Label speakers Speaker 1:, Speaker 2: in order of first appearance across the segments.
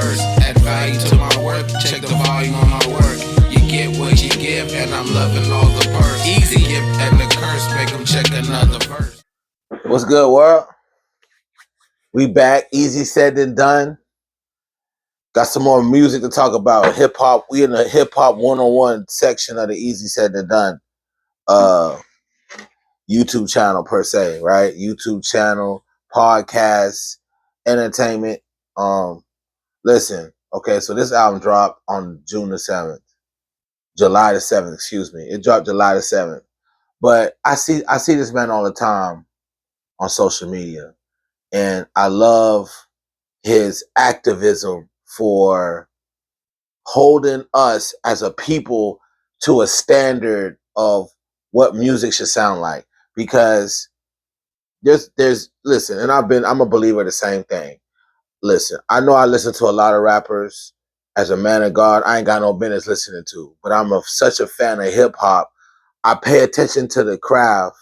Speaker 1: verse. Add value to my work, check the volume on my work. You get what you give, and I'm loving all the perks. Eazy gift and the curse, make them check another verse.
Speaker 2: What's good, world? We back. Easy said and done. Got some more music to talk about. Hip hop. We in the hip hop 101 section of the Easy said and done YouTube channel per se, right? YouTube channel, podcasts, entertainment. Listen, okay, so this album dropped on June the 7th. July the 7th, excuse me. It dropped July the 7th. But I see this man all the time on social media. And I love his activism for holding us as a people to a standard of what music should sound like. Because there's listen, and I'm a believer of the same thing. Listen, I know I listen to a lot of rappers. As a man of God, I ain't got no business listening to, but such a fan of hip hop. I pay attention to the craft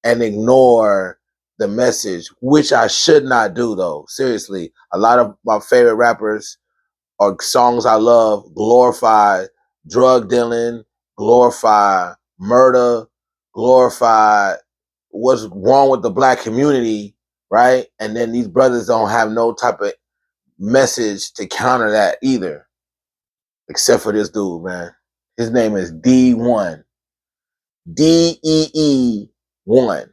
Speaker 2: and ignore the message, which I should not do though. Seriously, a lot of my favorite rappers or songs I love glorify drug dealing, glorify murder, glorify what's wrong with the black community, right? And then these brothers don't have no type of message to counter that either, except for this dude, man. His name is Dee-1. Dee-1.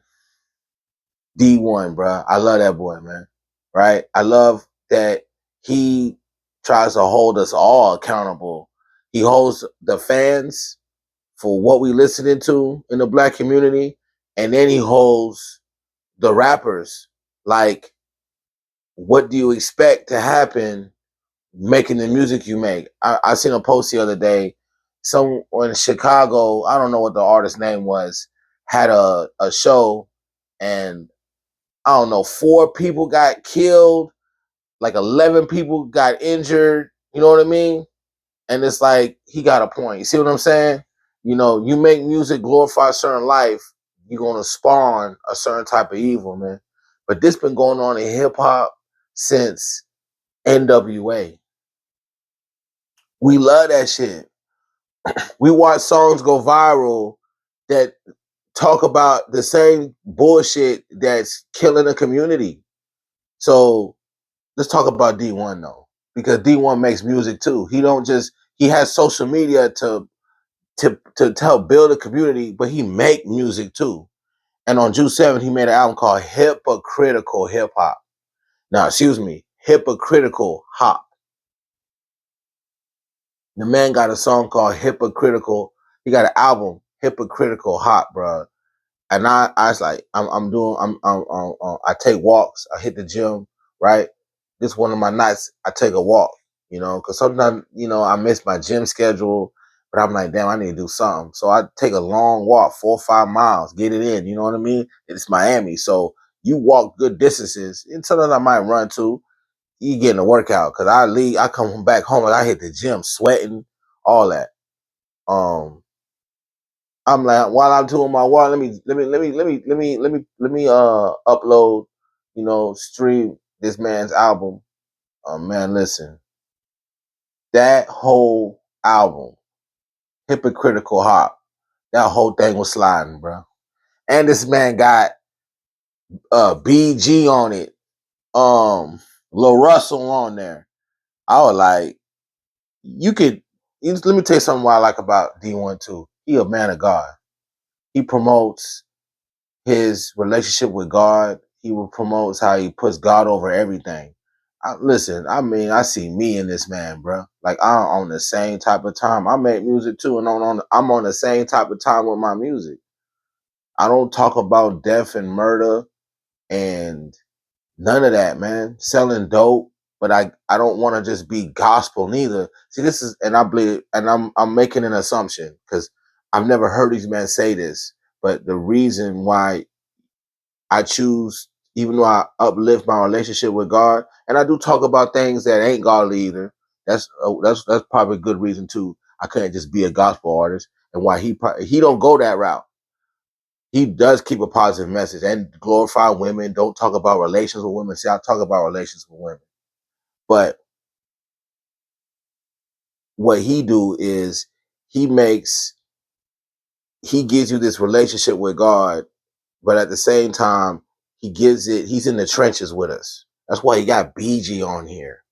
Speaker 2: Dee-1, bro. I love that boy, man. Right? I love that he tries to hold us all accountable. He holds the fans for what we listening to in the black community, and then he holds the rappers. Like, what do you expect to happen making the music you make? I seen a post the other day. Someone in Chicago, I don't know what the artist's name was, had a show, and I don't know, 4 people got killed, like 11 people got injured. You know what I mean? And it's like, he got a point. You see what I'm saying? You know, you make music glorify a certain life, you're going to spawn a certain type of evil, man. But this been going on in hip hop since NWA. We love that shit. We watch songs go viral that talk about the same bullshit that's killing the community. So let's talk about Dee-1 though, because Dee-1 makes music too. He has social media to help build a community, but he make music too. And on June 7th, he made an album called Hipcritical Hip Hop. Now, excuse me, Hipcritical Hop. The man got a song called Hipcritical. He got an album, Hipcritical Hop, bro. And I was like, I take walks. I hit the gym, right? This one of my nights. I take a walk, because sometimes, I miss my gym schedule, but I'm like, damn, I need to do something. So I take a long walk, 4 or 5 miles, get it in. You know what I mean? It's Miami, so you walk good distances. And sometimes I might run too. You getting a workout because I come back home and I hit the gym, sweating, all that. Um, I'm like, while I'm doing my walk, let me upload, stream this man's album. Man, listen, that whole album, Hypocritical Hop, that whole thing was sliding, bro. And this man got BG on it, Lil Russell on there. I was like, let me tell you something what I like about Dee-1 too. He a man of God. He promotes his relationship with God. He will promotes how he puts God over everything. Listen, I mean, I see me in this man, bro. Like, I'm on the same type of time. I make music too, and I'm on the same type of time with my music. I don't talk about death and murder and none of that, man. Selling dope, but I don't want to just be gospel neither. See, this is, and I believe, and I'm making an assumption because I've never heard these men say this, but the reason why I choose, even though I uplift my relationship with God, and I do talk about things that ain't godly either. That's probably a good reason too. I couldn't just be a gospel artist, and why he don't go that route. He does keep a positive message and glorify women. Don't talk about relations with women. See, I talk about relations with women, but what he do is he makes he gives you this relationship with God, but at the same time, he's in the trenches with us. That's why he got BG on here.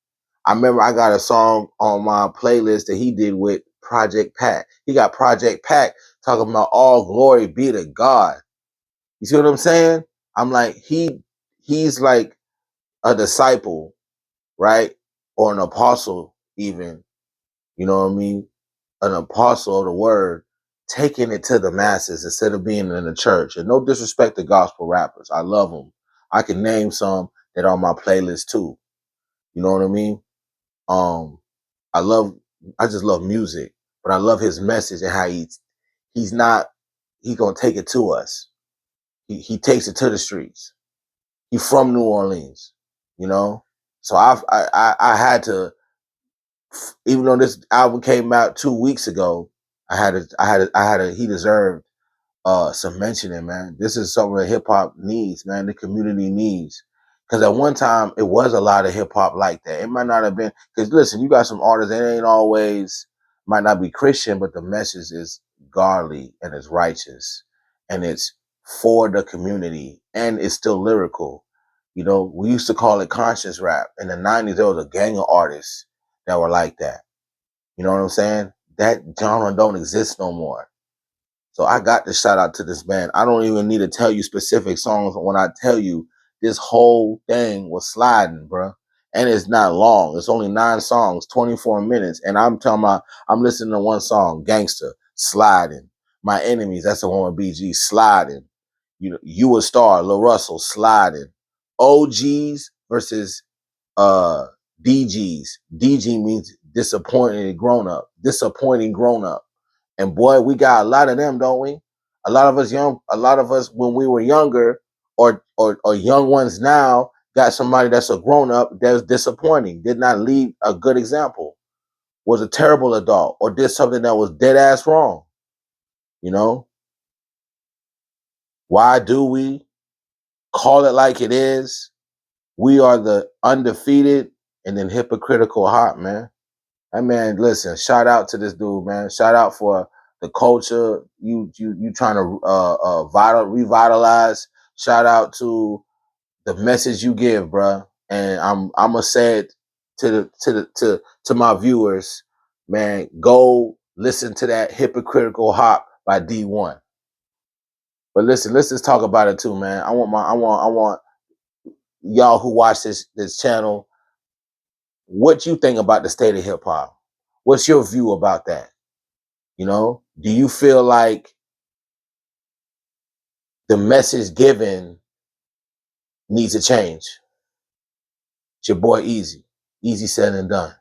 Speaker 2: I remember I got a song on my playlist that he did with Project Pat. He got Project Pat talking about all glory be to God. You see what I'm saying? I'm like, he's like a disciple, right? Or an apostle, even. You know what I mean? An apostle of the word, taking it to the masses instead of being in the church. And no disrespect to gospel rappers. I love them. I can name some that are on my playlist too. You know what I mean? Um, I love I just love music, but I love his message and how he's not he's gonna take it to us. He takes it to the streets. He's from New Orleans, you know? So I had to, even though this album came out 2 weeks ago, he deserved some mentioning, man. This is something that hip hop needs, man. The community needs. Because at one time it was a lot of hip hop like that. It might not have been, because listen, you got some artists that ain't always, might not be Christian, but the message is godly and it's righteous and it's for the community and it's still lyrical. You know, we used to call it conscious rap. In the 90s, there was a gang of artists that were like that. You know what I'm saying? That genre don't exist no more. So I got to shout out to this band. I don't even need to tell you specific songs when I tell you this whole thing was sliding, bro. And it's not long. It's only 9 songs, 24 minutes. And I'm talking about, I'm listening to one song, Gangster, sliding. My Enemies, that's the one with BG, sliding. You know, You a Star, Lil Russell, sliding. OGs versus uh DGs. DG means disappointing grown up. And boy, we got a lot of them, don't we? A lot of us when we were younger or young ones now got somebody that's a grown up that was disappointing, did not leave a good example, was a terrible adult, or did something that was dead ass wrong. You know? Why do we call it like it is? We are the undefeated and then hypocritical hop, man. Hey man, listen, shout out to this dude, man. Shout out for the culture. You trying to revitalize. Shout out to the message you give, bruh. And I'm gonna say it to my viewers, man. Go listen to that Hypocritical Hop by Dee-1. But listen, let's just talk about it too, man. I want y'all who watch this channel, what you think about the state of hip hop. What's your view about that? You know, do you feel like the message given needs a change? It's your boy Eazy. Easy said and done.